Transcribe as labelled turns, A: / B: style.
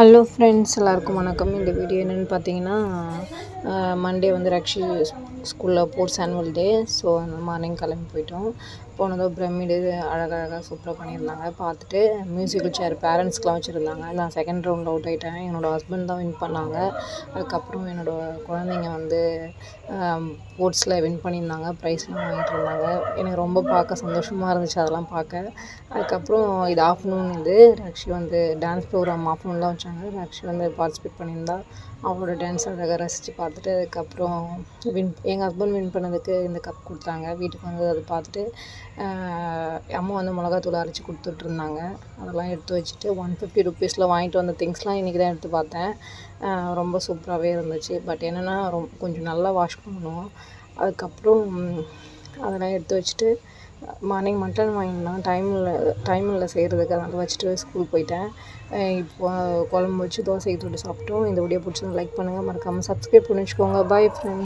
A: Hello friends, எல்லாருக்கும் வணக்கம். இந்த வீடியோ என்னென்னு பார்த்தீங்கன்னா, மண்டே வந்து ரக்ஷி ஸ்கூலில் sports annual day. So morning கிளம்பி போயிட்டோம். போனதும் பிரமிடு அழகழகாக சூப்பராக பண்ணியிருந்தாங்க. பார்த்துட்டு மியூசிக்கல் சேர் பேரண்ட்ஸ்க்கெலாம் வச்சுருந்தாங்க. நான் செகண்ட் ரவுண்டில் அவுட் ஆகிட்டேன். என்னோடய ஹஸ்பண்ட் தான் வின் பண்ணாங்க. அதுக்கப்புறம் என்னோடய குழந்தைங்க வந்து ஸ்போர்ட்ஸில் வின் பண்ணியிருந்தாங்க. ப்ரைஸ்லாம் வாங்கிட்டு இருந்தாங்க. எனக்கு ரொம்ப பார்க்க சந்தோஷமாக இருந்துச்சு அதெல்லாம் பார்க்க. அதுக்கப்புறம் இது ஆஃப்டர்நூன் ரக்ஷி வந்து டான்ஸ் ப்ரோக்ராம் ஆஃப்டர்நூன் தான் வச்சாங்க. ரக்ஷி வந்து பார்ட்டிசிபேட் பண்ணியிருந்தா. அவளோட டான்ஸ் அழகாக ரசித்து பார்த்துட்டு அதுக்கப்புறம் எங்கள் ஹஸ்பண்ட் வின் பண்ணதுக்கு இந்த கப் கொடுத்தாங்க. வீட்டுக்கு வந்து அதை பார்த்துட்டு அம்மா வந்து மிளகாத்தூள் அரைச்சி கொடுத்துட்ருந்தாங்க. அதெல்லாம் எடுத்து வச்சுட்டு 150 ருப்பீஸில் வாங்கிட்டு வந்த திங்ஸ்லாம் இன்றைக்கி தான் எடுத்து பார்த்தேன். ரொம்ப சூப்பராகவே இருந்துச்சு. பட் என்னென்னா கொஞ்சம் நல்லா வாஷ் பண்ணணும். அதுக்கப்புறம் அதெல்லாம் எடுத்து வச்சுட்டு மார்னிங் மட்டன் வாங்கியிருந்தேன். டைம் இல்லை செய்கிறதுக்கு. அதனால் வச்சுட்டு ஸ்கூல் போயிட்டேன். இப்போ குழம்பு வச்சு தோசைக்கு தொட்டு சாப்பிட்டோம். இந்த வீடியோ பிடிச்சது லைக் பண்ணுங்கள், மறக்காமல் சப்ஸ்கிரைப் பண்ணி வச்சுக்கோங்க. Bye friends.